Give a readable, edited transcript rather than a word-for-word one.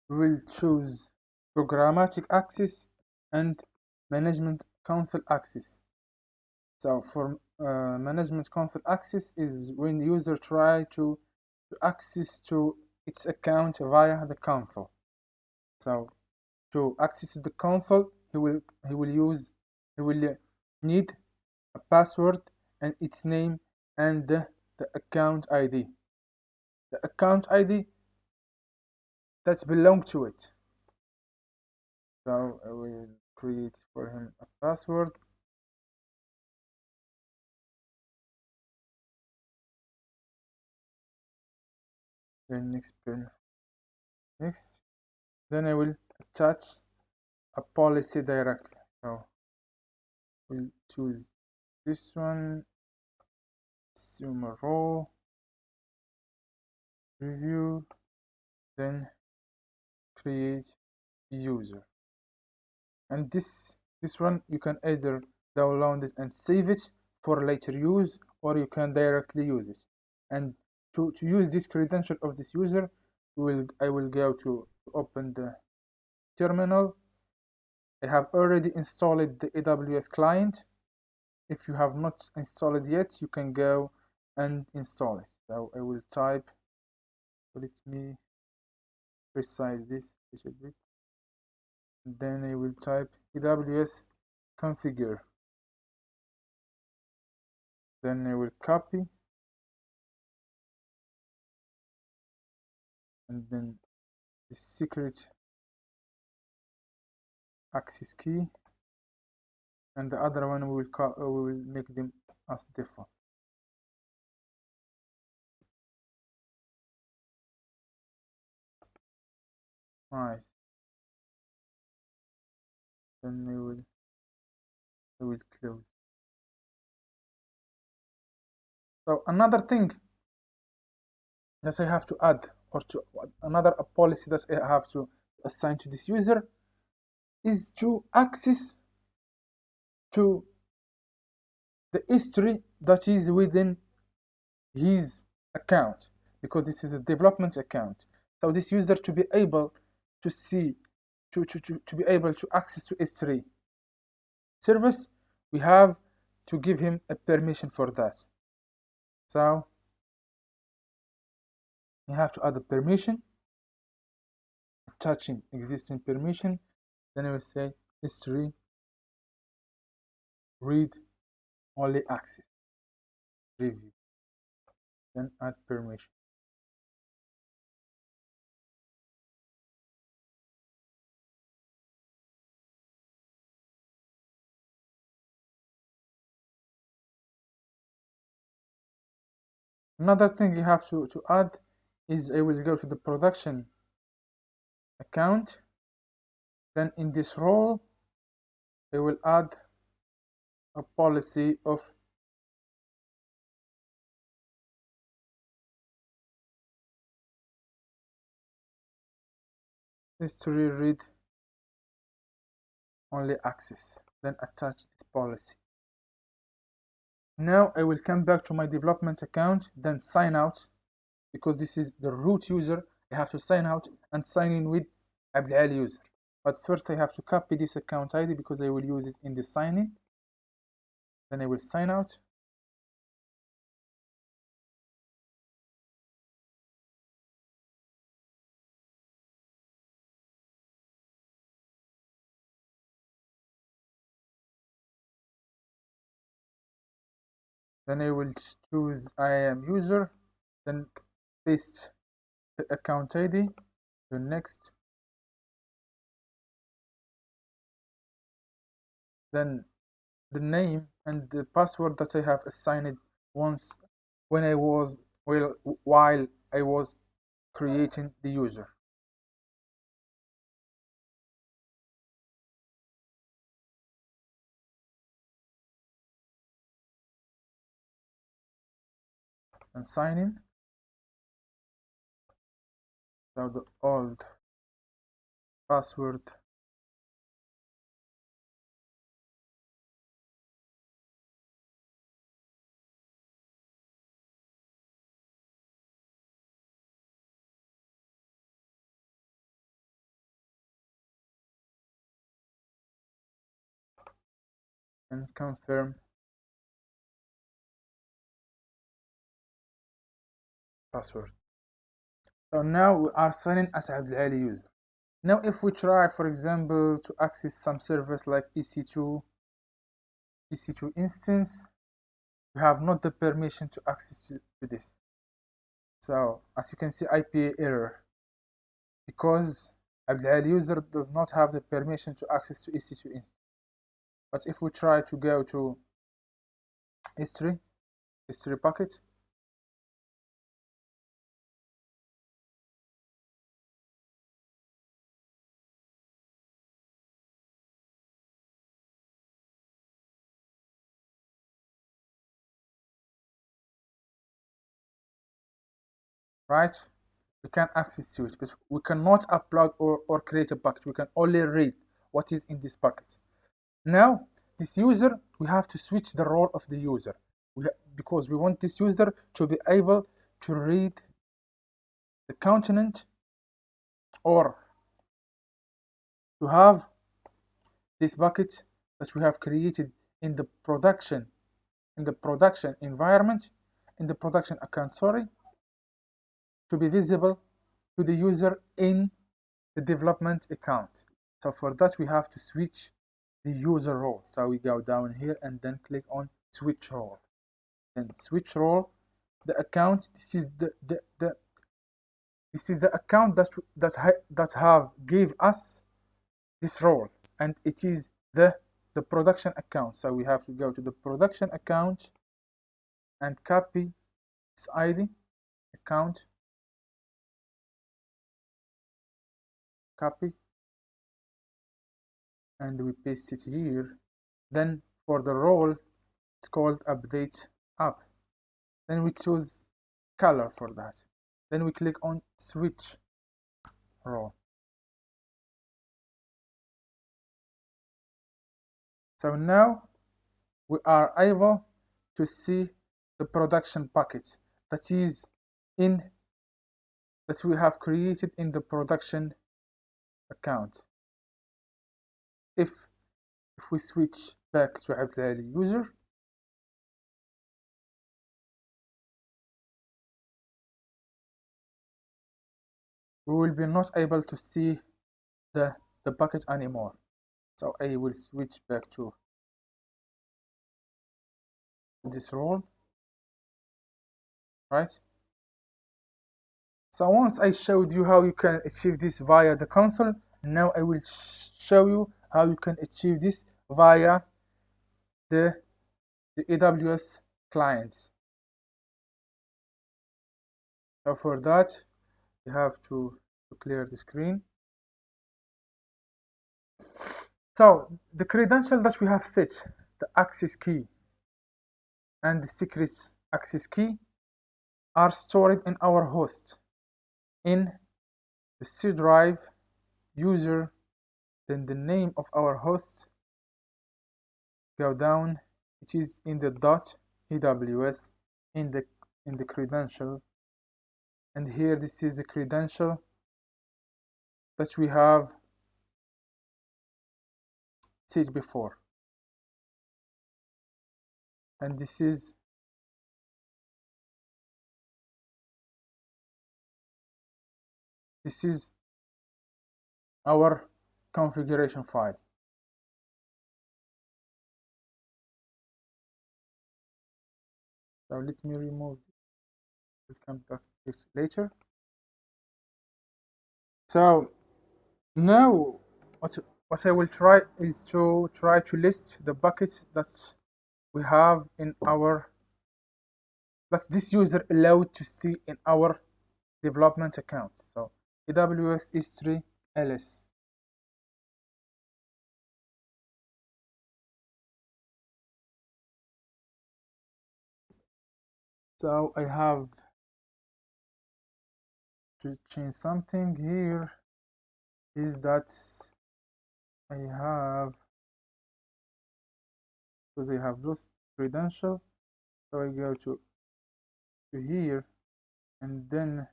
we will choose programmatic access and management console access. So for management console access is when the user try to access to its account via the console. So to access the console, he will need a password and its name and the account ID. The account ID that belong to it. So I will create for him a password. Then next, then I will attach a policy directly. So we'll choose this one, consumer role, review, then create user. And this one you can either download it and save it for later use, or you can directly use it. And to use this credential of this user, I will go to open the terminal. I have already installed the AWS client. If you have not installed it yet, you can go and install it. So I will type, let me resize this a little bit. Then I will type AWS configure. Then I will copy and then the secret access key, and the other one we will make them as default. Nice. Then I will close. So another thing that I have to add, or to another policy that I have to assign to this user, is to access to the history that is within his account, because this is a development account. So this user to be able to see, to be able to access to S3 service, we have to give him a permission for that. So we have to add a permission, attaching existing permission. Then I will say S3 read only access review. Then add permission. Another thing you have to add is I will go to the production account. Then in this role, I will add a policy of history read only access. Then attach this policy. Now I will come back to my development account, then sign out, because this is the root user. I have to sign out and sign in with Abdel user. But first I have to copy this account ID because I will use it in the sign in. Then I will sign out. Then I will choose IAM user, then paste the account ID, then next. Then the name and the password that I have assigned once when I was while I was creating the user. And sign in. So the old password and confirm password. So now we are signing as Abdelali user. Now if we try, for example, to access some service like EC2 instance, we have not the permission to access to this. So as you can see, IPA error, because Abdelali user does not have the permission to access to EC2 instance. But if we try to go to history bucket, right? We can access to it, but we cannot upload or create a bucket. We can only read what is in this bucket. Now, this user, we have to switch the role of the user, because we want this user to be able to read the continent, or to have this bucket that we have created in the production environment, in the production account, to be visible to the user in the development account. So for that we have to switch the user role. So we go down here and then click on switch role. Then switch role, the account, this is the account that have gave us this role, and it is the production account. So we have to go to the production account and copy this ID account, copy, and we paste it here. Then for the role, it's called update app. Then we choose color for that. Then we click on switch role. So now we are able to see the production package that we have created in the production account. If we switch back to Abdelali user, we will be not able to see the bucket anymore. So I will switch back to this role, right? So once I showed you how you can achieve this via the console, now I will show you how you can achieve this via the AWS client. So for that, you have to clear the screen. So the credential that we have set, the access key and the secret access key, are stored in our host in the C drive user. Then the name of our host, go down, it is in the .aws in the credential, and here this is the credential that we have set before, and this is our configuration file. So let me remove it. We'll come back to this later. So now what I will try is to list the buckets that we have in our, that this user allowed to see in our development account. So AWS S3 ls. So I have to change something here, is that I have, because I have lost credential, so I go to here, and then